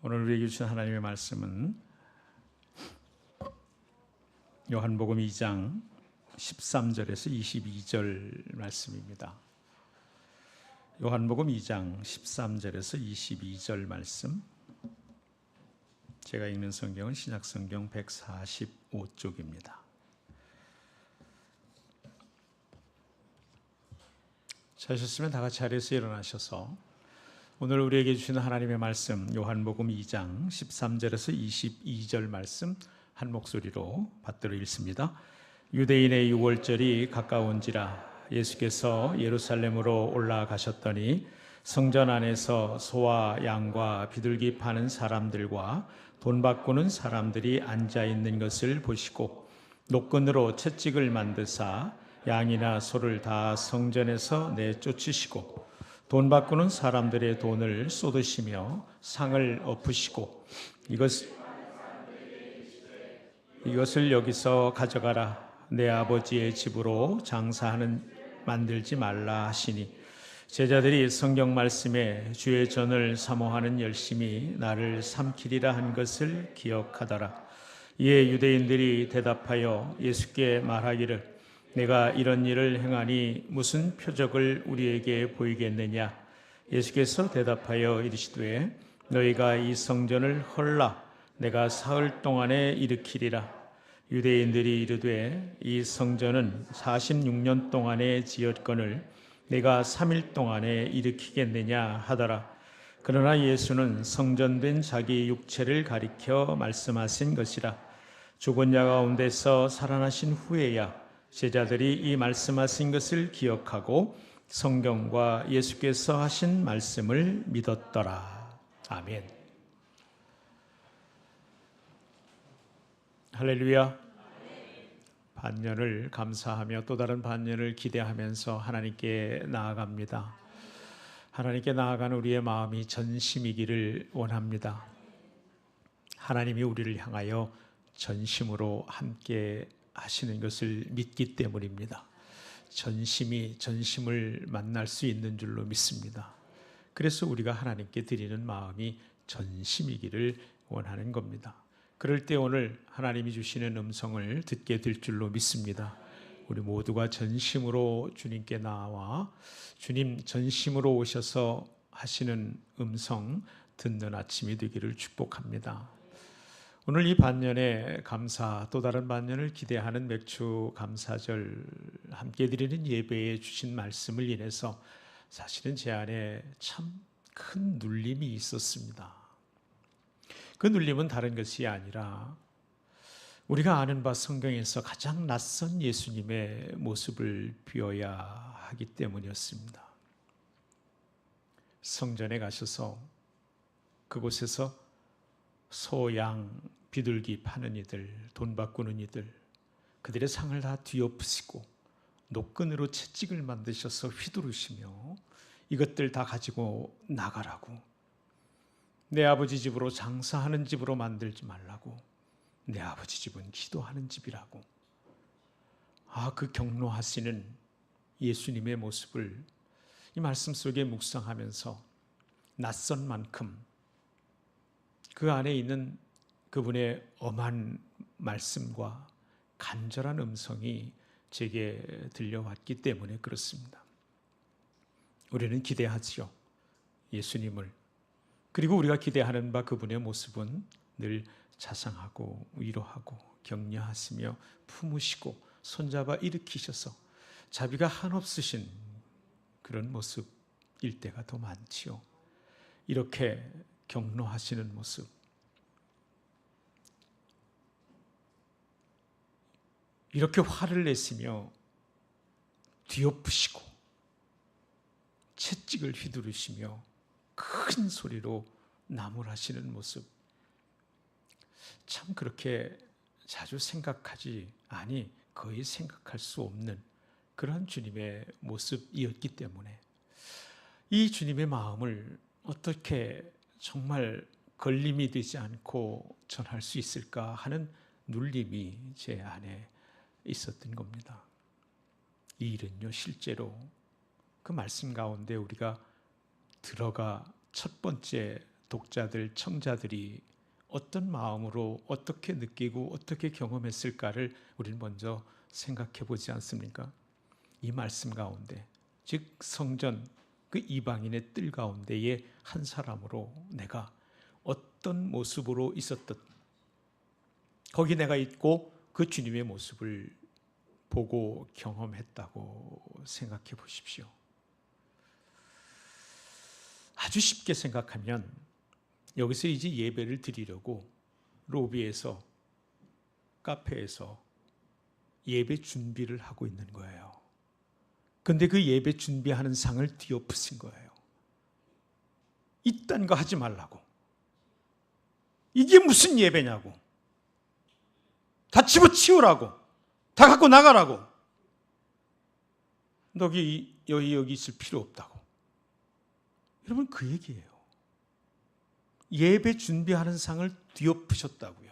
오늘 우리에게 주신 하나님의 말씀은 요한복음 2장 13절에서 22절 말씀입니다. 요한복음 2장 13절에서 22절 말씀. 제가 읽는 성경은 신약성경 145쪽입니다. 찾으셨으면 다 같이 자리에서 일어나셔서 오늘 우리에게 주시는 하나님의 말씀 요한복음 2장 13절에서 22절 말씀 한 목소리로 받들어 읽습니다. 유대인의 유월절이 가까운지라 예수께서 예루살렘으로 올라가셨더니 성전 안에서 소와 양과 비둘기 파는 사람들과 돈 바꾸는 사람들이 앉아 있는 것을 보시고 노끈으로 채찍을 만드사 양이나 소를 다 성전에서 내쫓으시고 돈 바꾸는 사람들의 돈을 쏟으시며 상을 엎으시고 이것을 여기서 가져가라. 내 아버지의 집으로 장사하는 만들지 말라 하시니 제자들이 성경 말씀에 주의 전을 사모하는 열심이 나를 삼키리라 한 것을 기억하더라. 이에 유대인들이 대답하여 예수께 말하기를 내가 이런 일을 행하니 무슨 표적을 우리에게 보이겠느냐. 예수께서 대답하여 이르시되 너희가 이 성전을 헐라 내가 사흘 동안에 일으키리라. 유대인들이 이르되 이 성전은 46년 동안에 지었거늘 내가 3일 동안에 일으키겠느냐 하더라. 그러나 예수는 성전된 자기 육체를 가리켜 말씀하신 것이라. 죽은 자 가운데서 살아나신 후에야 제자들이 이 말씀하신 것을 기억하고 성경과 예수께서 하신 말씀을 믿었더라. 아멘. 할렐루야. 반년을 감사하며 또 다른 반년을 기대하면서 하나님께 나아갑니다. 하나님께 나아가는 우리의 마음이 전심이기를 원합니다. 하나님이 우리를 향하여 전심으로 함께 하시는 것을 믿기 때문입니다. 전심이 전심을 만날 수 있는 줄로 믿습니다. 그래서 우리가 하나님께 드리는 마음이 전심이기를 원하는 겁니다. 그럴 때 오늘 하나님이 주시는 음성을 듣게 될 줄로 믿습니다. 우리 모두가 전심으로 주님께 나와 주님 전심으로 오셔서 하시는 음성 듣는 아침이 되기를 축복합니다. 오늘 이 반년의 감사, 또 다른 반년을 기대하는 맥주 감사절 함께 드리는 예배에 주신 말씀을 인해서 사실은 제 안에 참 큰 눌림이 있었습니다. 그 눌림은 다른 것이 아니라 우리가 아는 바 성경에서 가장 낯선 예수님의 모습을 비워야 하기 때문이었습니다. 성전에 가셔서 그곳에서 소, 양, 비둘기 파는 이들, 돈 바꾸는 이들, 그들의 상을 다 뒤엎으시고 노끈으로 채찍을 만드셔서 휘두르시며 이것들 다 가지고 나가라고, 내 아버지 집으로 장사하는 집으로 만들지 말라고, 내 아버지 집은 기도하는 집이라고. 그 경로하시는 예수님의 모습을 이 말씀 속에 묵상하면서 낯선 만큼 그 안에 있는 그분의 엄한 말씀과 간절한 음성이 제게 들려왔기 때문에 그렇습니다. 우리는 기대하지요, 예수님을. 그리고 우리가 기대하는 바 그분의 모습은 늘 자상하고 위로하고 격려하시며 품으시고 손잡아 일으키셔서 자비가 한없으신 그런 모습일 때가 더 많지요. 이렇게 격노하시는 모습, 이렇게 화를 내시며 뒤엎으시고 채찍을 휘두르시며 큰 소리로 나무라시는 모습, 참 그렇게 자주 생각하지, 아니 거의 생각할 수 없는 그런 주님의 모습이었기 때문에 이 주님의 마음을 어떻게 정말 걸림이 되지 않고 전할 수 있을까 하는 눌림이 제 안에 있었던 겁니다. 이 일은요, 실제로 그 말씀 가운데 우리가 들어가 첫 번째 독자들, 청자들이 어떤 마음으로 어떻게 느끼고 어떻게 경험했을까를 우리는 먼저 생각해 보지 않습니까? 이 말씀 가운데, 즉 성전 그 이방인의 뜰 가운데의 한 사람으로 내가 어떤 모습으로 있었던, 거기 내가 있고 그 주님의 모습을 보고 경험했다고 생각해 보십시오. 아주 쉽게 생각하면 여기서 이제 예배를 드리려고 로비에서, 카페에서 예배 준비를 하고 있는 거예요. 근데 그 예배 준비하는 상을 뒤엎으신 거예요. 이딴 거 하지 말라고. 이게 무슨 예배냐고. 다 집어치우라고. 다 갖고 나가라고. 너기 여기 있을 필요 없다고. 여러분, 그 얘기예요. 예배 준비하는 상을 뒤엎으셨다고요.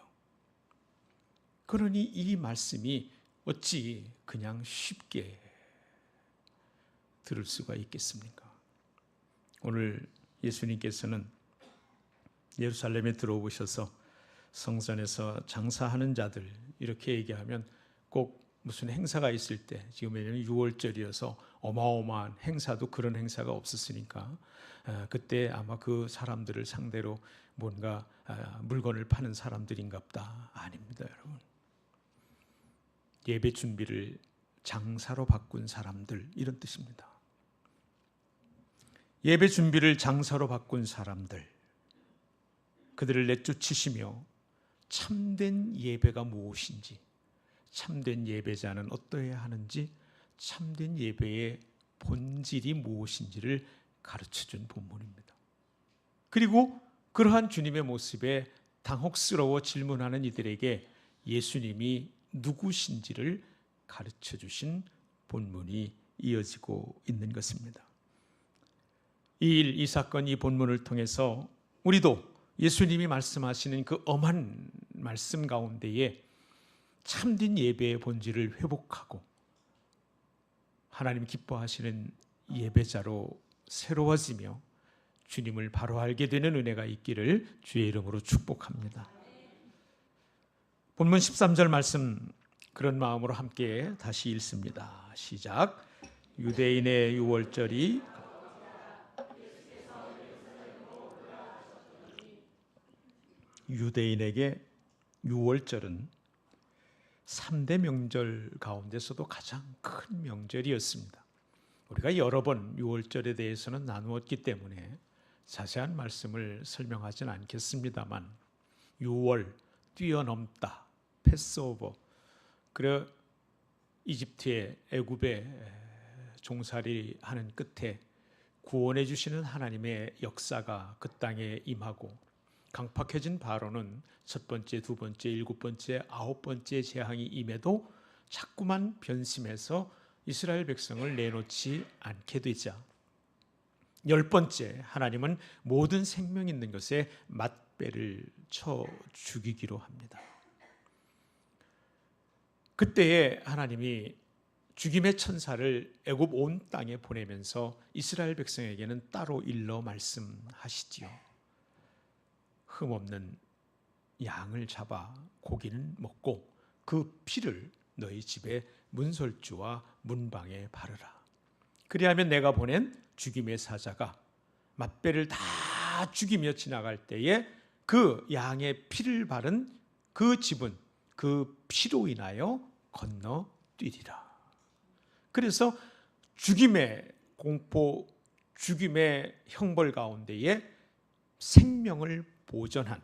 그러니 이 말씀이 어찌 그냥 쉽게 들을 수가 있겠습니까? 오늘 예수님께서는 예루살렘에 들어오셔서 성전에서 장사하는 자들 이렇게 얘기하면 꼭 무슨 행사가 있을 때, 지금 왜냐하면 6월절이어서 어마어마한 행사도 그런 행사가 없었으니까 그때 아마 그 사람들을 상대로 뭔가 물건을 파는 사람들인갑다. 아닙니다, 여러분. 예배 준비를 장사로 바꾼 사람들, 이런 뜻입니다. 예배 준비를 장사로 바꾼 사람들, 그들을 내쫓으시며 참된 예배가 무엇인지, 참된 예배자는 어떠해야 하는지, 참된 예배의 본질이 무엇인지를 가르쳐준 본문입니다. 그리고 그러한 주님의 모습에 당혹스러워 질문하는 이들에게 예수님이 누구신지를 가르쳐주신 본문이 이어지고 있는 것입니다. 이 사건, 이 본문을 통해서 우리도 예수님이 말씀하시는 그 엄한 말씀 가운데에 참된 예배의 본질을 회복하고 하나님 기뻐하시는 예배자로 새로워지며 주님을 바로 알게 되는 은혜가 있기를 주의 이름으로 축복합니다. 본문 13절 말씀, 그런 마음으로 함께 다시 읽습니다. 시작. 유대인의 유월절이, 유대인에게 유월절은 3대 명절 가운데서도 가장 큰 명절이었습니다. 우리가 여러 번 유월절에 대해서는 나누었기 때문에 자세한 말씀을 설명하지는 않겠습니다만, 유월, 뛰어넘다, 패스오버, 그래 이집트의 애굽에 종살이 하는 끝에 구원해 주시는 하나님의 역사가 그 땅에 임하고, 강팍해진 바로는 첫 번째, 두 번째, 일곱 번째, 아홉 번째 재앙이 임해도 자꾸만 변심해서 이스라엘 백성을 내놓지 않게 되자, 열 번째, 하나님은 모든 생명 있는 것에 맞배를 쳐 죽이기로 합니다. 그때에 하나님이 죽임의 천사를 애굽 온 땅에 보내면서 이스라엘 백성에게는 따로 일러 말씀하시지요. 흠없는 양을 잡아 고기는 먹고 그 피를 너희 집에 문설주와 문방에 바르라. 그리하면 내가 보낸 죽임의 사자가 맞배를 다 죽이며 지나갈 때에 그 양의 피를 바른 그 집은 그 피로 인하여 건너뛰리라. 그래서 죽임의 공포, 죽임의 형벌 가운데에 생명을 보전한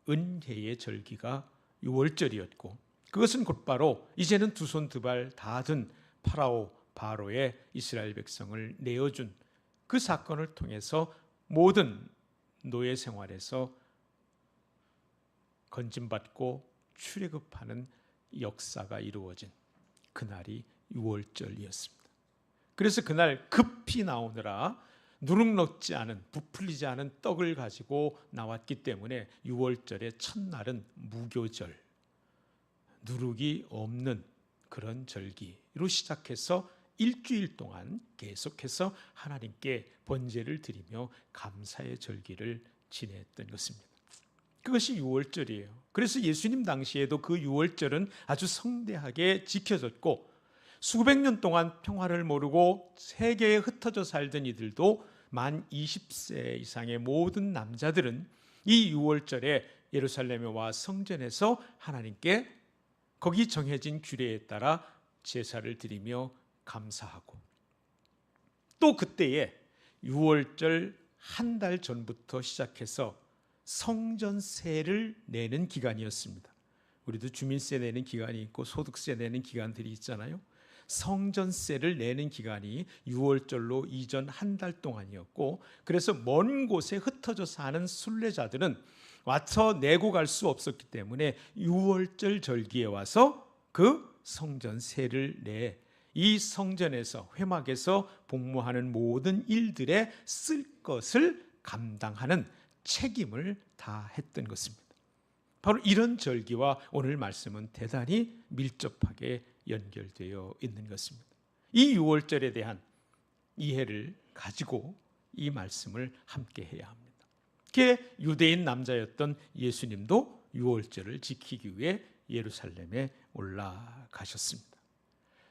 은혜의 절기가 유월절이었고, 그것은 곧바로 이제는 두 손 두 발 다 든 파라오 바로의 이스라엘 백성을 내어준 그 사건을 통해서 모든 노예 생활에서 건짐받고 출애굽하는 역사가 이루어진 그날이 유월절이었습니다. 그래서 그날 급히 나오느라 누룩 넣지 않은, 부풀리지 않은 떡을 가지고 나왔기 때문에 유월절의 첫날은 무교절, 누룩이 없는 그런 절기로 시작해서 일주일 동안 계속해서 하나님께 번제를 드리며 감사의 절기를 지냈던 것입니다. 그것이 유월절이에요. 그래서 예수님 당시에도 그 유월절은 아주 성대하게 지켜졌고, 수백 년 동안 평화를 모르고 세계에 흩어져 살던 이들도 만 20세 이상의 모든 남자들은 이 유월절에 예루살렘에 와 성전에서 하나님께 거기 정해진 규례에 따라 제사를 드리며 감사하고, 또 그때에 유월절 한 달 전부터 시작해서 성전세를 내는 기간이었습니다. 우리도 주민세 내는 기간이 있고 소득세 내는 기간들이 있잖아요. 성전세를 내는 기간이 유월절로 이전 한 달 동안이었고, 그래서 먼 곳에 흩어져 사는 순례자들은 와서 내고 갈 수 없었기 때문에 유월절 절기에 와서 그 성전세를 내 이 성전에서 회막에서 복무하는 모든 일들에 쓸 것을 감당하는 책임을 다했던 것입니다. 바로 이런 절기와 오늘 말씀은 대단히 밀접하게 연결되어 있는 것입니다. 이 유월절에 대한 이해를 가지고 이 말씀을 함께 해야 합니다. 그게 유대인 남자였던 예수님도 유월절을 지키기 위해 예루살렘에 올라가셨습니다.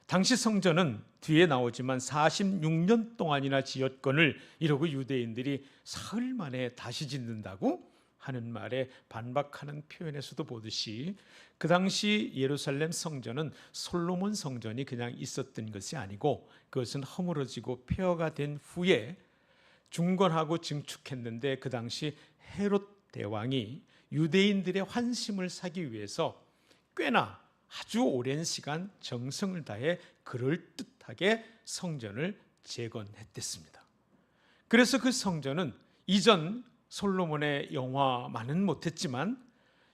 당시 성전은 뒤에 나오지만 46년 동안이나 지었건을 이러고 유대인들이 사흘 만에 다시 짓는다고 하는 말에 반박하는 표현에서도 보듯이, 그 당시 예루살렘 성전은 솔로몬 성전이 그냥 있었던 것이 아니고 그것은 허물어지고 폐허가 된 후에 중건하고 증축했는데, 그 당시 헤롯 대왕이 유대인들의 환심을 사기 위해서 꽤나 아주 오랜 시간 정성을 다해 그럴듯하게 성전을 재건했댔습니다. 그래서 그 성전은 이전 솔로몬의 영화만은 못했지만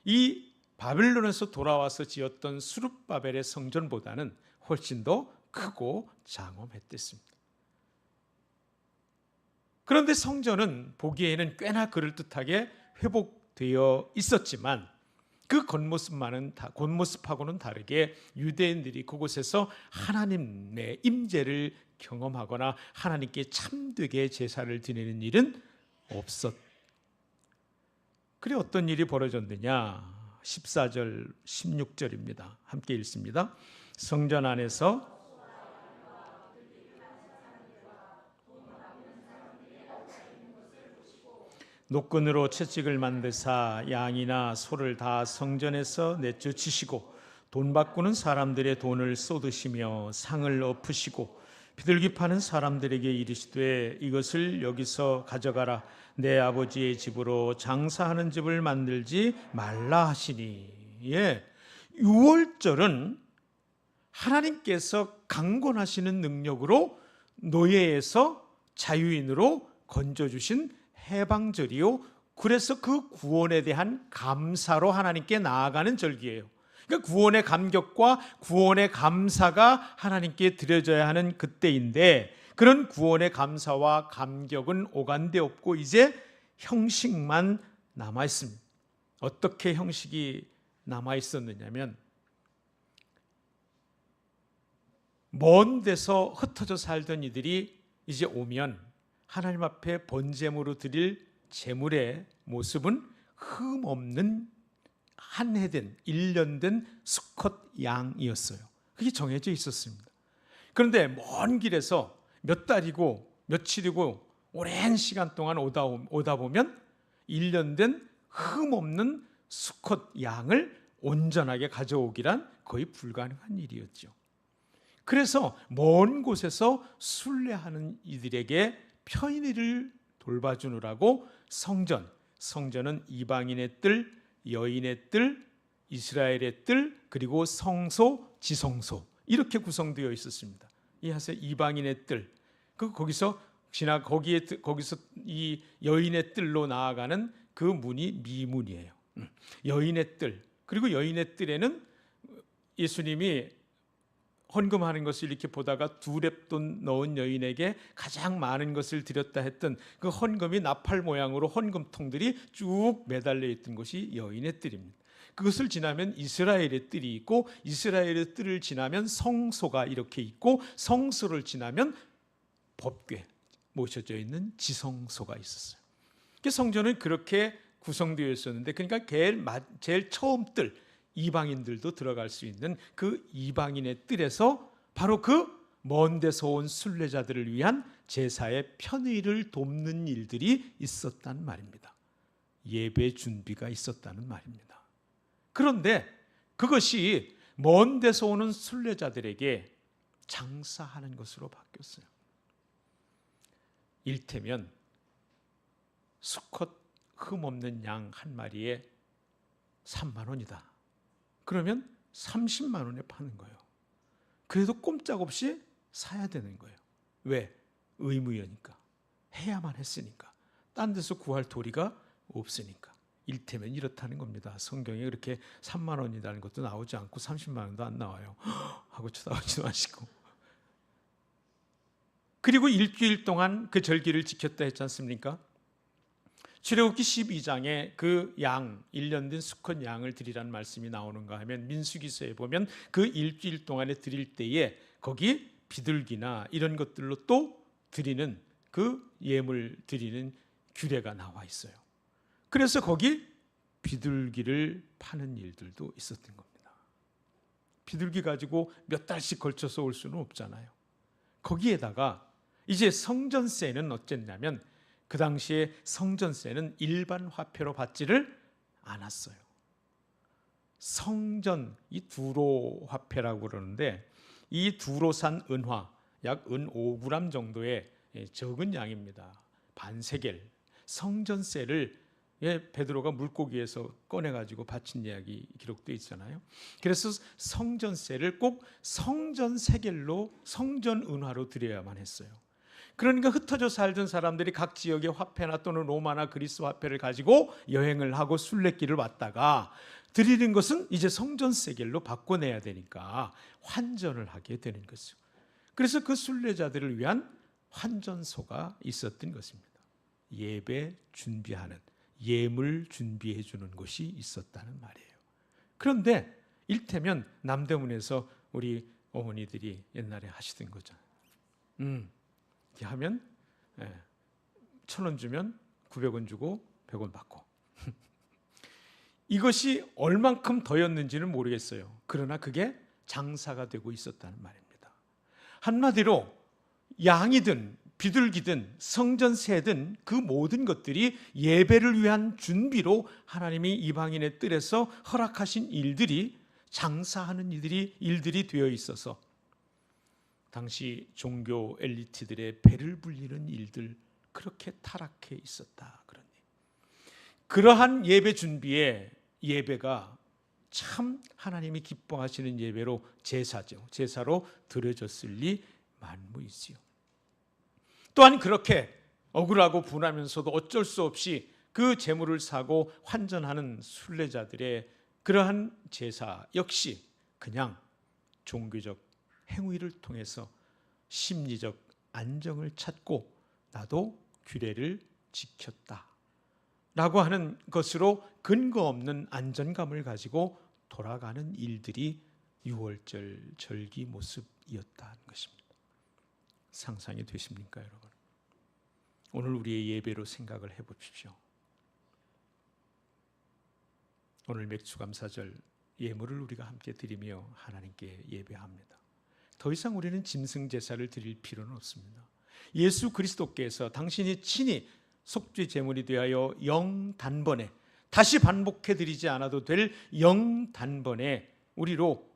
이 바벨론에서 돌아와서 지었던 수룹바벨의 성전보다는 훨씬 더 크고 장엄했댔습니다. 그런데 성전은 보기에는 꽤나 그럴듯하게 회복되어 있었지만 그 겉모습하고는 다르게 유대인들이 그곳에서 하나님의 임재를 경험하거나 하나님께 참되게 제사를 드리는 일은 없었. 그래 어떤 일이 벌어졌느냐? 14절 16절입니다. 함께 읽습니다. 성전 안에서 노끈으로 채찍을 만드사 양이나 소를 다 성전에서 내쫓으시고 돈 바꾸는 사람들의 돈을 쏟으시며 상을 엎으시고 비둘기 파는 사람들에게 이르시되 이것을 여기서 가져가라, 내 아버지의 집으로 장사하는 집을 만들지 말라 하시니. 예, 유월절은 하나님께서 강권하시는 능력으로 노예에서 자유인으로 건져주신 해방절이요, 그래서 그 구원에 대한 감사로 하나님께 나아가는 절기예요. 그러니까 구원의 감격과 구원의 감사가 하나님께 드려져야 하는 그때인데, 그런 구원의 감사와 감격은 오간데 없고 이제 형식만 남아 있습니다. 어떻게 형식이 남아 있었느냐면, 먼 데서 흩어져 살던 이들이 이제 오면 하나님 앞에 번제물로 드릴 제물의 모습은 흠없는 한 해 된 1년 된 수컷 양이었어요. 그게 정해져 있었습니다. 그런데 먼 길에서 몇 달이고 며칠이고 오랜 시간 동안 오다 보면 1년 된 흠없는 수컷 양을 온전하게 가져오기란 거의 불가능한 일이었죠. 그래서 먼 곳에서 순례하는 이들에게 편의를 돌봐주느라고 성전은 이방인의 뜰, 여인의 뜰, 이스라엘의 뜰, 그리고 성소, 지성소 이렇게 구성되어 있었습니다. 이하세 이방인의 뜰, 거기서 이 여인의 뜰로 나아가는 그 문이 미문이에요. 여인의 뜰, 그리고 여인의 뜰에는 예수님이 헌금하는 것을 이렇게 보다가 2렙돈 넣은 여인에게 가장 많은 것을 드렸다 했던 그 헌금이 나팔 모양으로 헌금통들이 쭉 매달려 있던 것이 여인의 뜰입니다. 그것을 지나면 이스라엘의 뜰이 있고, 이스라엘의 뜰을 지나면 성소가 이렇게 있고, 성소를 지나면 법궤 모셔져 있는 지성소가 있었어요. 성전은 그렇게 구성되어 있었는데, 그러니까 제일 처음 뜰 이방인들도 들어갈 수 있는 그 이방인의 뜰에서 바로 그 먼 데서 온 순례자들을 위한 제사의 편의를 돕는 일들이 있었단 말입니다. 예배 준비가 있었다는 말입니다. 그런데 그것이 먼 데서 오는 순례자들에게 장사하는 것으로 바뀌었어요. 일테면 수컷 흠없는 양 한 마리에 3만 원이다. 그러면 30만 원에 파는 거예요. 그래도 꼼짝없이 사야 되는 거예요. 왜? 의무여니까. 해야만 했으니까. 딴 데서 구할 도리가 없으니까. 일테면 이렇다는 겁니다. 성경에 그렇게 3만 원이라는 것도 나오지 않고 30만 원도 안 나와요. 하고 쳐다보지 마시고. 그리고 일주일 동안 그 절기를 지켰다 했지 않습니까? 출애굽기 12장에 그 양, 1년 된 수컷 양을 드리라는 말씀이 나오는가 하면 민수기서에 보면 그 일주일 동안에 드릴 때에 거기 비둘기나 이런 것들로 또 드리는 그 예물 드리는 규례가 나와 있어요. 그래서 거기 비둘기를 파는 일들도 있었던 겁니다. 비둘기 가지고 몇 달씩 걸쳐서 올 수는 없잖아요. 거기에다가 이제 성전세는 어쨌냐면 그 당시에 성전세는 일반 화폐로 받지를 않았어요. 성전, 이 두로 화폐라고 그러는데 이 두로산 은화, 약 은 5g 정도의 적은 양입니다. 반세겔. 성전세를 베드로가 물고기에서 꺼내가지고 바친 이야기 기록되어 있잖아요. 그래서 성전세를 꼭 성전세겔로, 성전은화로 드려야만 했어요. 그러니까 흩어져 살던 사람들이 각 지역의 화폐나 또는 로마나 그리스 화폐를 가지고 여행을 하고 순례길을 왔다가 드리는 것은 이제 성전세겔로 바꿔내야 되니까 환전을 하게 되는 것이죠. 그래서 그 순례자들을 위한 환전소가 있었던 것입니다. 예배 준비하는, 예물 준비해 주는 곳이 있었다는 말이에요. 그런데 일테면 남대문에서 우리 어머니들이 옛날에 하시던 거잖아요. 이렇게 하면 1,000원 주면 900원 주고 100원 받고. 이것이 얼만큼 더였는지는 모르겠어요. 그러나 그게 장사가 되고 있었다는 말입니다. 한마디로 양이든 비둘기든 성전세든 그 모든 것들이 예배를 위한 준비로 하나님이 이방인의 뜰에서 허락하신 일들이, 장사하는 일들이 되어 있어서 당시 종교 엘리트들의 배를 불리는 일들, 그렇게 타락해 있었다. 그러한 예배 준비에 예배가 참 하나님이 기뻐하시는 예배로 제사죠. 제사로 드려졌을리 만무이지요. 또한 그렇게 억울하고 분하면서도 어쩔 수 없이 그 제물을 사고 환전하는 순례자들의 그러한 제사 역시 그냥 종교적 행위를 통해서 심리적 안정을 찾고 나도 규례를 지켰다 라고 하는 것으로 근거 없는 안전감을 가지고 돌아가는 일들이 유월절 절기 모습이었다는 것입니다. 상상이 되십니까, 여러분? 오늘 우리의 예배로 생각을 해보십시오. 오늘 맥주감사절 예물을 우리가 함께 드리며 하나님께 예배합니다. 더 이상 우리는 짐승 제사를 드릴 필요는 없습니다. 예수 그리스도께서 당신이 친히 속죄 제물이 되하여 영단번에, 다시 반복해 드리지 않아도 될 영단번에 우리로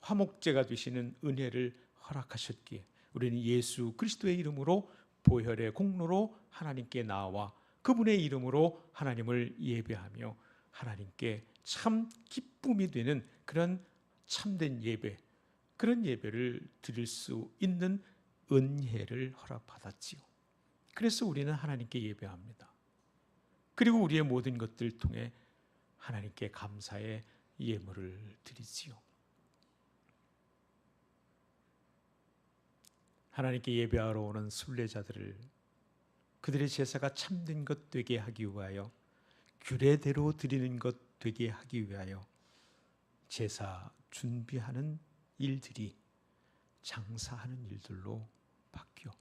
화목제가 되시는 은혜를 허락하셨기에 우리는 예수 그리스도의 이름으로 보혈의 공로로 하나님께 나와 그분의 이름으로 하나님을 예배하며 하나님께 참 기쁨이 되는 그런 참된 예배, 그런 예배를 드릴 수 있는 은혜를 허락받았지요. 그래서 우리는 하나님께 예배합니다. 그리고 우리의 모든 것들을 통해 하나님께 감사의 예물을 드리지요. 하나님께 예배하러 오는 순례자들을 그들의 제사가 참된 것 되게 하기 위하여, 규례대로 드리는 것 되게 하기 위하여 제사 준비하는 일들이 장사하는 일들로 바뀌어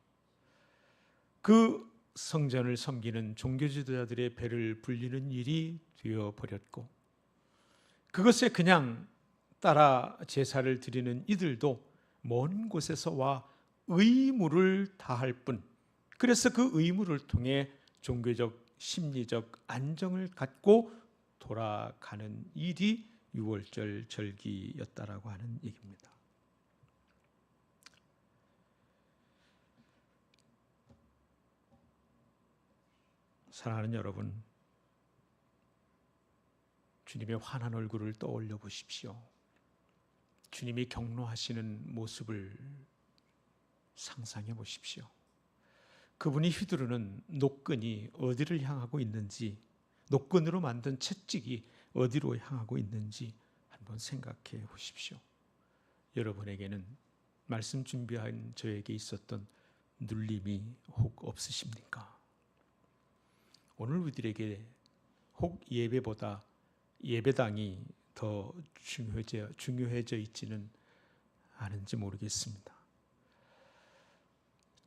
그 성전을 섬기는 종교 지도자들의 배를 불리는 일이 되어 버렸고, 그것에 그냥 따라 제사를 드리는 이들도 먼 곳에서 와 의무를 다할 뿐, 그래서 그 의무를 통해 종교적 심리적 안정을 갖고 돌아가는 일이 유월절 절기였다라고 하는 얘기입니다. 사랑하는 여러분, 주님의 환한 얼굴을 떠올려 보십시오. 주님이 경로하시는 모습을 상상해 보십시오. 그분이 휘두르는 노끈이 어디를 향하고 있는지, 노끈으로 만든 채찍이 어디로 향하고 있는지 한번 생각해 보십시오. 여러분에게는 말씀 준비한 저에게 있었던 눌림이 혹 없으십니까? 오늘 우리들에게 혹 예배보다 예배당이 더 중요해져 있지는 않은지 모르겠습니다.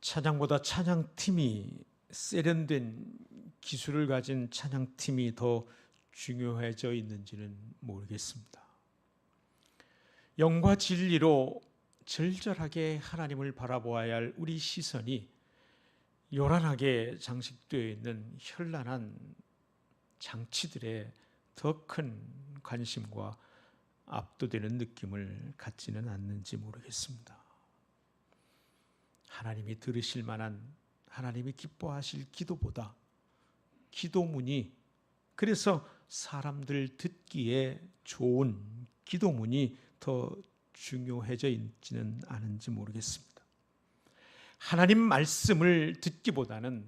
찬양보다 찬양팀이, 세련된 기술을 가진 찬양팀이 더 중요해져 있는지는 모르겠습니다. 영과 진리로 절절하게 하나님을 바라보아야 할 우리 시선이 요란하게 장식되어 있는 현란한 장치들에 더 큰 관심과 압도되는 느낌을 갖지는 않는지 모르겠습니다. 하나님이 들으실 만한, 하나님이 기뻐하실 기도보다 기도문이, 그래서 사람들 듣기에 좋은 기도문이 더 중요해져 있지는 않은지 모르겠습니다. 하나님 말씀을 듣기보다는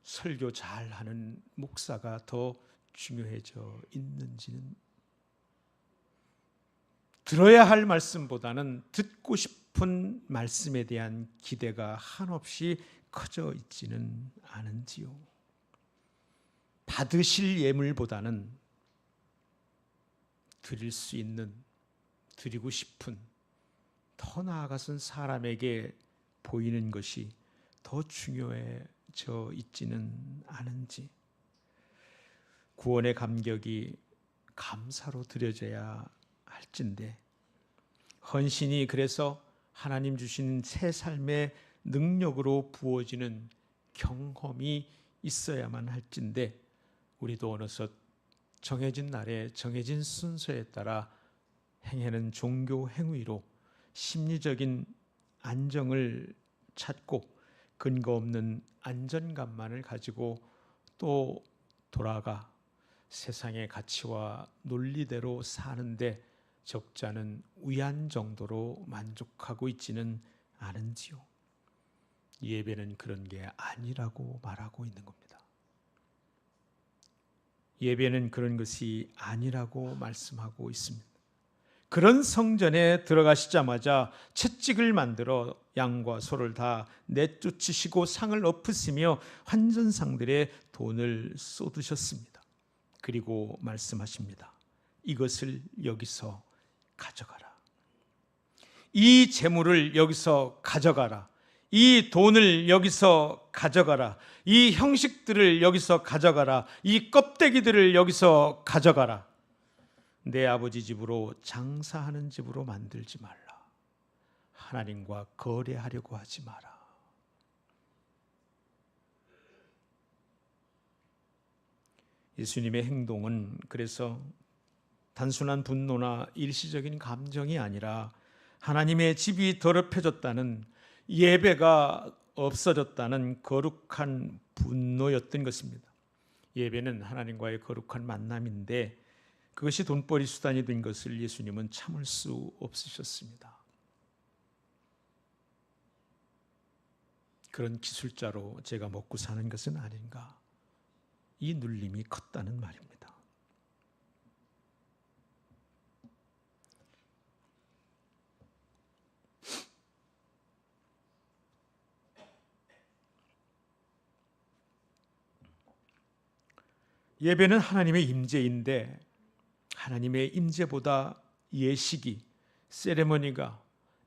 설교 잘하는 목사가 더 중요해져 있는지는, 들어야 할 말씀보다는 듣고 싶은 말씀에 대한 기대가 한없이 커져 있지는 않은지요. 받으실 예물보다는 드릴 수 있는, 드리고 싶은, 더 나아가선 사람에게 보이는 것이 더 중요해져 있지는 않은지, 구원의 감격이 감사로 드려져야 할진데, 헌신이 그래서 하나님 주신 새 삶의 능력으로 부어지는 경험이 있어야만 할진데, 우리도 어느덧 정해진 날에 정해진 순서에 따라 행하는 종교 행위로 심리적인 안정을 찾고 근거 없는 안전감만을 가지고 또 돌아가 세상의 가치와 논리대로 사는데 적잖은 위안 정도로 만족하고 있지는 않은지요. 예배는 그런 게 아니라고 말하고 있는 겁니다. 예배는 그런 것이 아니라고 말씀하고 있습니다. 그런 성전에 들어가시자마자 채찍을 만들어 양과 소를 다 내쫓으시고 상을 엎으시며 환전상들의 돈을 쏟으셨습니다. 그리고 말씀하십니다. 이것을 여기서 가져가라. 이 재물을 여기서 가져가라. 이 돈을 여기서 가져가라. 이 형식들을 여기서 가져가라. 이 껍데기들을 여기서 가져가라. 내 아버지 집으로 장사하는 집으로 만들지 말라. 하나님과 거래하려고 하지 마라. 예수님의 행동은 그래서 단순한 분노나 일시적인 감정이 아니라 하나님의 집이 더럽혀졌다는, 예배가 없어졌다는 거룩한 분노였던 것입니다. 예배는 하나님과의 거룩한 만남인데 그것이 돈벌이 수단이 된 것을 예수님은 참을 수 없으셨습니다. 그런 기술자로 제가 먹고 사는 것은 아닌가, 이 눌림이 컸다는 말입니다. 예배는 하나님의 임재인데 하나님의 임재보다 예식이, 세레머니가,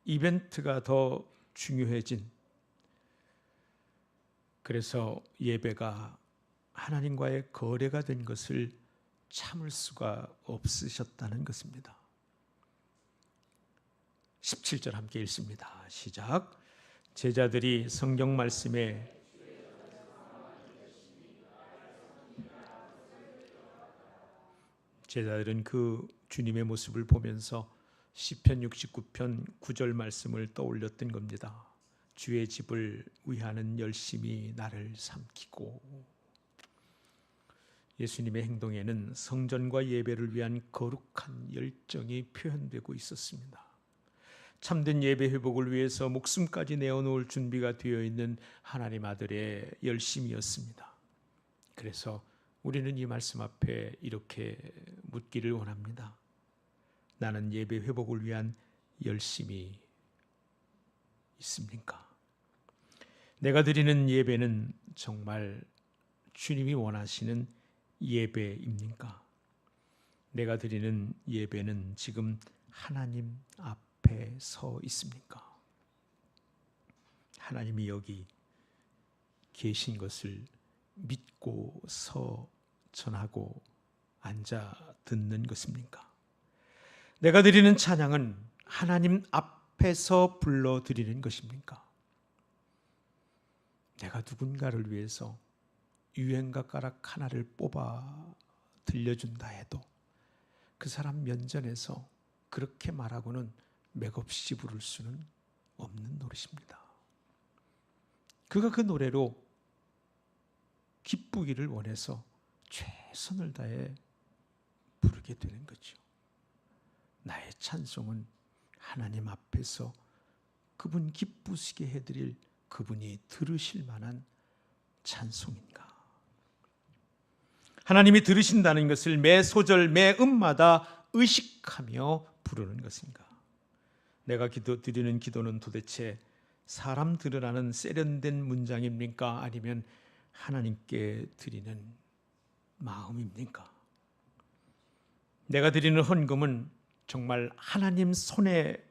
이벤트가 더 중요해진, 그래서 예배가 하나님과의 거래가 된 것을 참을 수가 없으셨다는 것입니다. 17절 함께 읽습니다. 시작. 제자들이 성경 말씀에 제자들은 그 주님의 모습을 보면서 시편 69편 9절 말씀을 떠올렸던 겁니다. 주의 집을 위하는 열심이 나를 삼키고. 예수님의 행동에는 성전과 예배를 위한 거룩한 열정이 표현되고 있었습니다. 참된 예배 회복을 위해서 목숨까지 내어놓을 준비가 되어 있는 하나님 아들의 열심이었습니다. 그래서 우리는 이 말씀 앞에 이렇게 묻기를 원합니다. 나는 예배 회복을 위한 열심이 있습니까? 내가 드리는 예배는 정말 주님이 원하시는 예배입니까? 내가 드리는 예배는 지금 하나님 앞에 서 있습니까? 하나님이 여기 계신 것을 믿고서 전하고 앉아 듣는 것입니까? 내가 드리는 찬양은 하나님 앞에서 불러드리는 것입니까? 내가 누군가를 위해서 유행가 가락 하나를 뽑아 들려준다 해도 그 사람 면전에서 그렇게 말하고는 맥없이 부를 수는 없는 노릇입니다. 그가 그 노래로 기쁘기를 원해서 최선을 다해 부르게 되는 거죠. 나의 찬송은 하나님 앞에서 그분 기쁘시게 해드릴 그분이 들으실 만한 찬송인가? 하나님이 들으신다는 것을 매 소절 매 음마다 의식하며 부르는 것인가? 내가 드리는 기도는 도대체 사람 들으라는 세련된 문장입니까? 아니면 하나님께 드리는 마음입니까? 내가 드리는 헌금은 정말 하나님 손에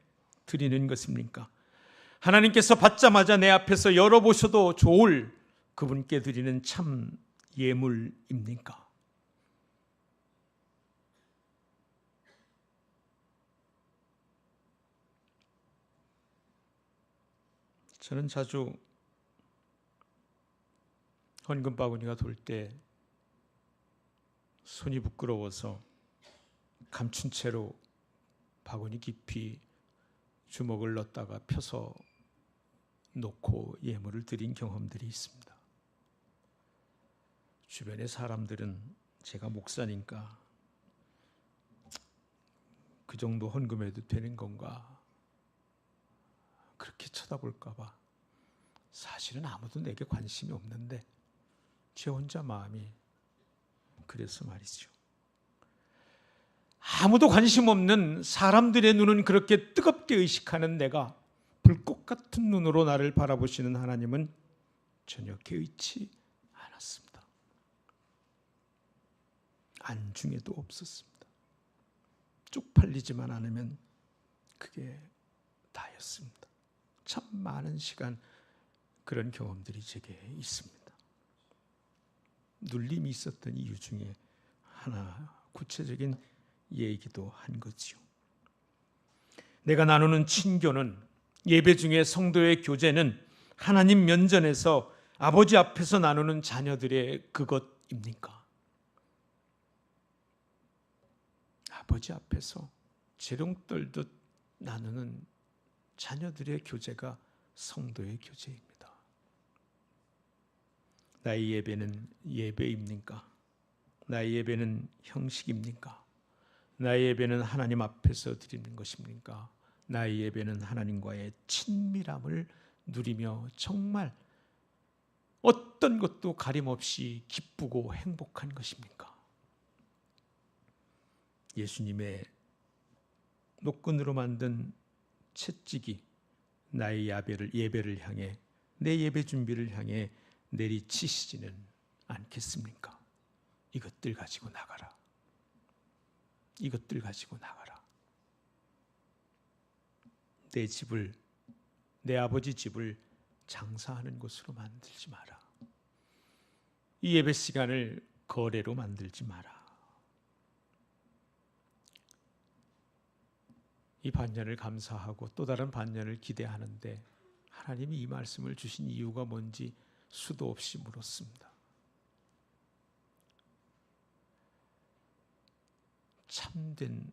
드리는 것입니까? 하나님께서 받자마자 내 앞에서 열어보셔도 좋을 그분께 드리는 참 예물입니까? 저는 자주 헌금 바구니가 돌 때 손이 부끄러워서 감춘 채로 바구니 깊이 주먹을 넣었다가 펴서 놓고 예물을 드린 경험들이 있습니다. 주변의 사람들은 제가 목사니까 그 정도 헌금해도 되는 건가 그렇게 쳐다볼까 봐 사실은 아무도 내게 관심이 없는데 제 혼자 마음이 그래서 말이죠. 아무도 관심 없는 사람들의 눈은 그렇게 뜨겁게 의식하는 내가 불꽃 같은 눈으로 나를 바라보시는 하나님은 전혀 개의치 않았습니다. 안중에도 없었습니다. 쪽팔리지만 않으면 그게 다였습니다. 참 많은 시간 그런 경험들이 제게 있습니다. 눌림이 있었던 이유 중에 하나 구체적인 얘기도 한 거지요. 내가 나누는 친교는 예배 중에 성도의 교제는 하나님 면전에서 아버지 앞에서 나누는 자녀들의 그것입니까? 아버지 앞에서 재롱 떨듯 나누는 자녀들의 교제가 성도의 교제입니다. 나의 예배는 예배입니까? 나의 예배는 형식입니까? 나의 예배는 하나님 앞에서 드리는 것입니까? 나의 예배는 하나님과의 친밀함을 누리며 정말 어떤 것도 가림없이 기쁘고 행복한 것입니까? 예수님의 노끈으로 만든 채찍이 나의 예배를 향해 내 예배 준비를 향해 내리치시지는 않겠습니까? 이것들 가지고 나가라. 이것들 가지고 나가라. 내 집을, 내 아버지 집을 장사하는 곳으로 만들지 마라. 이 예배 시간을 거래로 만들지 마라. 이 반년을 감사하고 또 다른 반년을 기대하는데 하나님이 이 말씀을 주신 이유가 뭔지 수도 없이 물었습니다. 참된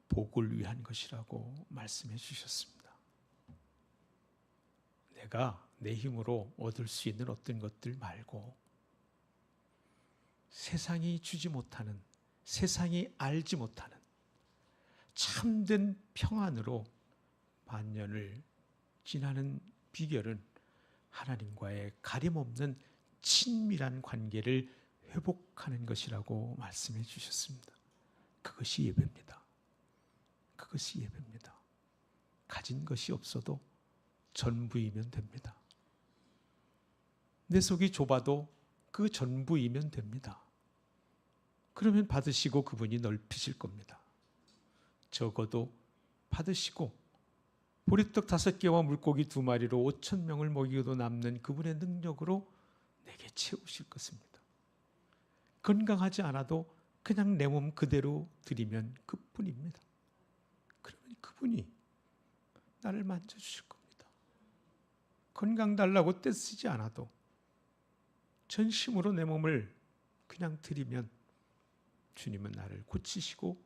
복을 위한 것이라고 말씀해 주셨습니다. 내가 내 힘으로 얻을 수 있는 어떤 것들 말고 세상이 주지 못하는, 세상이 알지 못하는 참된 평안으로 반년을 지나는 비결은 하나님과의 가림없는 친밀한 관계를 회복하는 것이라고 말씀해 주셨습니다. 그것이 예배입니다. 그것이 예배입니다. 가진 것이 없어도 전부이면 됩니다. 내 속이 좁아도 그 전부이면 됩니다. 그러면 받으시고 그분이 넓히실 겁니다. 적어도 받으시고 보리떡 5개와 물고기 2마리로 5,000명을 먹이고도 남는 그분의 능력으로 내게 채우실 것입니다. 건강하지 않아도 그냥 내 몸 그대로 드리면 그뿐입니다. 그러면 그분이 나를 만져주실 겁니다. 건강 달라고 떼쓰지 않아도 전심으로 내 몸을 그냥 드리면 주님은 나를 고치시고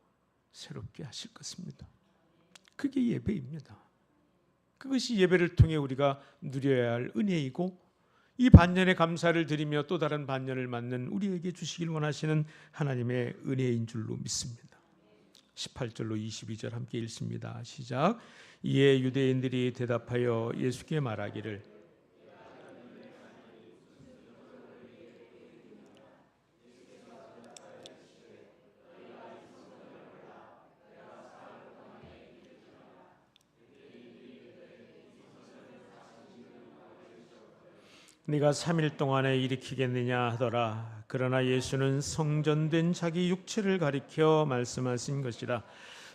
새롭게 하실 것입니다. 그게 예배입니다. 그것이 예배를 통해 우리가 누려야 할 은혜이고 이 반년의 감사를 드리며 또 다른 반년을 맞는 우리에게 주시길 원하시는 하나님의 은혜인 줄로 믿습니다. 18절로 22절 함께 읽습니다. 시작. 이에 유대인들이 대답하여 예수께 말하기를 네가 3일 동안에 일으키겠느냐 하더라. 그러나 예수는 성전된 자기 육체를 가리켜 말씀하신 것이라.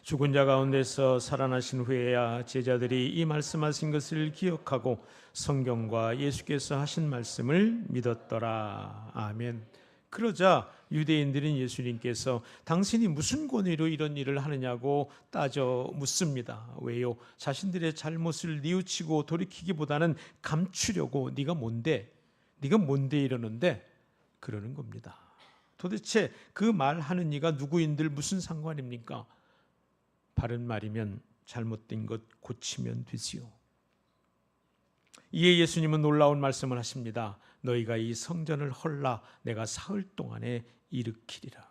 죽은 자 가운데서 살아나신 후에야 제자들이 이 말씀하신 것을 기억하고 성경과 예수께서 하신 말씀을 믿었더라. 아멘. 그러자 유대인들은 예수님께서 당신이 무슨 권위로 이런 일을 하느냐고 따져 묻습니다. 왜요? 자신들의 잘못을 뉘우치고 돌이키기보다는 감추려고 네가 뭔데 이러는데 그러는 겁니다. 도대체 그 말하는 이가 누구인들 무슨 상관입니까? 바른 말이면 잘못된 것 고치면 되지요. 이에 예수님은 놀라운 말씀을 하십니다. 너희가 이 성전을 헐라 내가 사흘 동안에 일으키리라.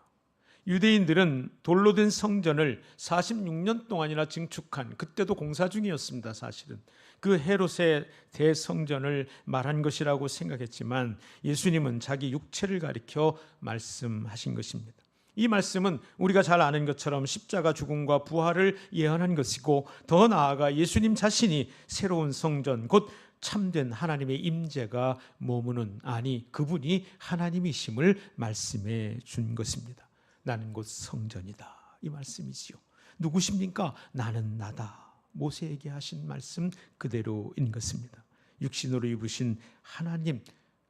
유대인들은 돌로 된 성전을 46년 동안이나 증축한, 그때도 공사 중이었습니다. 사실은 그 헤롯의 대성전을 말한 것이라고 생각했지만 예수님은 자기 육체를 가리켜 말씀하신 것입니다. 이 말씀은 우리가 잘 아는 것처럼 십자가 죽음과 부활을 예언한 것이고 더 나아가 예수님 자신이 새로운 성전, 곧 참된 하나님의 임재가 머무는, 아니 그분이 하나님이심을 말씀해 준 것입니다. 나는 곧 성전이다, 이 말씀이지요. 누구십니까? 나는 나다. 모세에게 하신 말씀 그대로인 것입니다. 육신으로 입으신 하나님,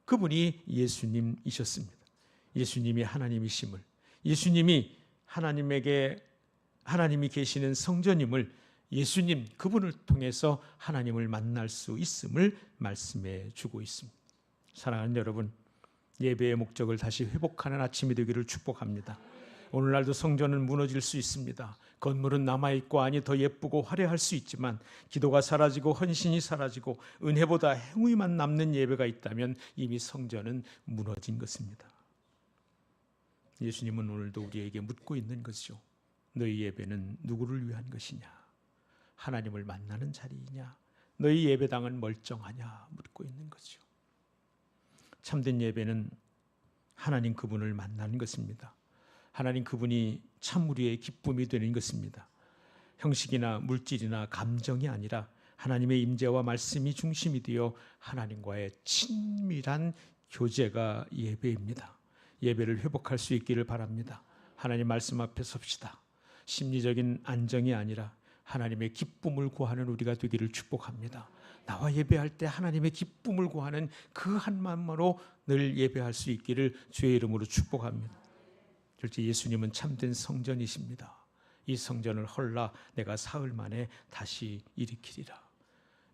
그분이 예수님이셨습니다. 예수님이 하나님이심을, 예수님이 하나님이 계시는 성전임을, 예수님 그분을 통해서 하나님을 만날 수 있음을 말씀해 주고 있습니다. 사랑하는 여러분, 예배의 목적을 다시 회복하는 아침이 되기를 축복합니다. 오늘날도 성전은 무너질 수 있습니다. 건물은 남아있고 안이 더 예쁘고 화려할 수 있지만 기도가 사라지고 헌신이 사라지고 은혜보다 행위만 남는 예배가 있다면 이미 성전은 무너진 것입니다. 예수님은 오늘도 우리에게 묻고 있는 것이죠. 너희 예배는 누구를 위한 것이냐? 하나님을 만나는 자리이냐? 너희 예배당은 멀쩡하냐? 묻고 있는 거죠. 참된 예배는 하나님 그분을 만나는 것입니다. 하나님 그분이 참 우리의 기쁨이 되는 것입니다. 형식이나 물질이나 감정이 아니라 하나님의 임재와 말씀이 중심이 되어 하나님과의 친밀한 교제가 예배입니다. 예배를 회복할 수 있기를 바랍니다. 하나님 말씀 앞에 섭시다. 심리적인 안정이 아니라 하나님의 기쁨을 구하는 우리가 되기를 축복합니다. 나와 예배할 때 하나님의 기쁨을 구하는 그 한 마음으로 늘 예배할 수 있기를 주의 이름으로 축복합니다. 실제 예수님은 참된 성전이십니다. 이 성전을 헐라 내가 사흘 만에 다시 일으키리라.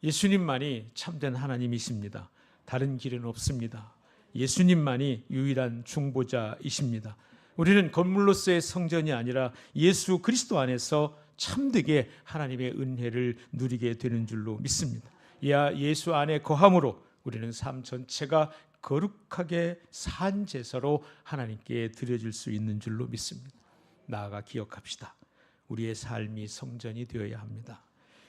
예수님만이 참된 하나님이십니다. 다른 길은 없습니다. 예수님만이 유일한 중보자이십니다. 우리는 건물로서의 성전이 아니라 예수 그리스도 안에서 참되게 하나님의 은혜를 누리게 되는 줄로 믿습니다. 이야 예수 안에 거함으로 우리는 삶 전체가 거룩하게 산 제사로 하나님께 드려질 수 있는 줄로 믿습니다. 나아가 기억합시다. 우리의 삶이 성전이 되어야 합니다.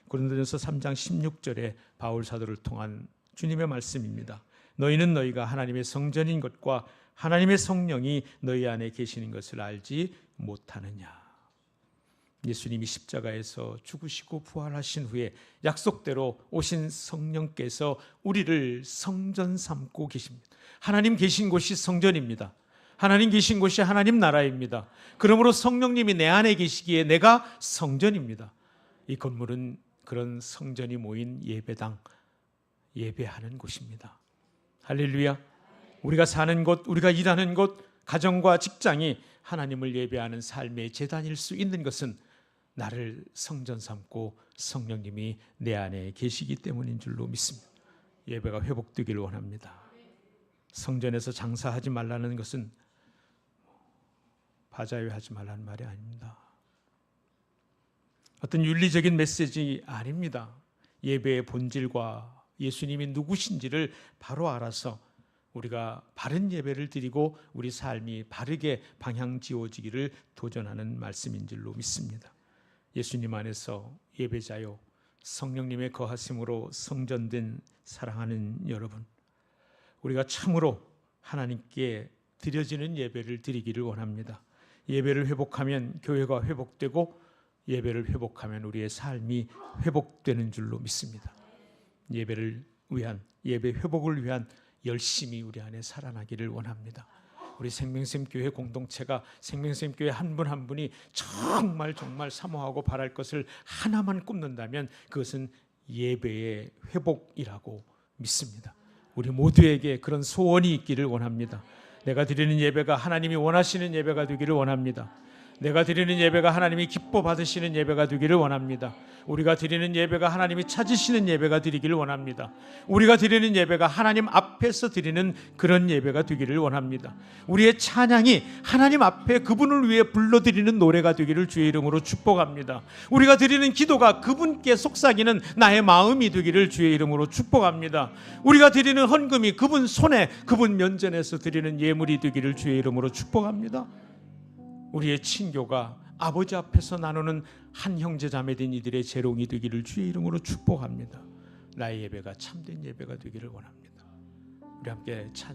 고린도전서 3장 16절에 바울 사도를 통한 주님의 말씀입니다. 너희는 너희가 하나님의 성전인 것과 하나님의 성령이 너희 안에 계시는 것을 알지 못하느냐. 예수님이 십자가에서 죽으시고 부활하신 후에 약속대로 오신 성령께서 우리를 성전 삼고 계십니다. 하나님 계신 곳이 성전입니다. 하나님 계신 곳이 하나님 나라입니다. 그러므로 성령님이 내 안에 계시기에 내가 성전입니다. 이 건물은 그런 성전이 모인 예배당, 예배하는 곳입니다. 할렐루야. 우리가 사는 곳, 우리가 일하는 곳, 가정과 직장이 하나님을 예배하는 삶의 제단일 수 있는 것은 나를 성전 삼고 성령님이 내 안에 계시기 때문인 줄로 믿습니다. 예배가 회복되기를 원합니다. 성전에서 장사하지 말라는 것은 바자회하지 말라는 말이 아닙니다. 어떤 윤리적인 메시지 아닙니다. 예배의 본질과 예수님이 누구신지를 바로 알아서 우리가 바른 예배를 드리고 우리 삶이 바르게 방향 지어지기를 도전하는 말씀인 줄로 믿습니다. 예수님 안에서 예배자요 성령님의 거하심으로 성전된 사랑하는 여러분, 우리가 참으로 하나님께 드려지는 예배를 드리기를 원합니다. 예배를 회복하면 교회가 회복되고 예배를 회복하면 우리의 삶이 회복되는 줄로 믿습니다. 예배를 위한, 예배 회복을 위한 열심히 우리 안에 살아나기를 원합니다. 우리 생명샘교회 공동체가 생명샘교회 한 분 한 분이 정말 사모하고 바랄 것을 하나만 꼽는다면 그것은 예배의 회복이라고 믿습니다. 우리 모두에게 그런 소원이 있기를 원합니다. 내가 드리는 예배가 하나님이 원하시는 예배가 되기를 원합니다. 내가 드리는 예배가 하나님이 기뻐 받으시는 예배가 되기를 원합니다. 우리가 드리는 예배가 하나님이 찾으시는 예배가 되기를 원합니다. 우리가 드리는 예배가 하나님 앞에서 드리는 그런 예배가 되기를 원합니다. 우리의 찬양이 하나님 앞에 그분을 위해 불러드리는 노래가 되기를 주의 이름으로 축복합니다. 우리가 드리는 기도가 그분께 속삭이는 나의 마음이 되기를 주의 이름으로 축복합니다. 우리가 드리는 헌금이 그분 손에, 그분 면전에서 드리는 예물이 되기를 주의 이름으로 축복합니다. 우리의 친교가 아버지 앞에서 나누는 한 형제 자매된 이들의 재롱이 되기를 주의 이름으로 축복합니다. 나의 예배가 참된 예배가 되기를 원합니다. 우리 함께 찬양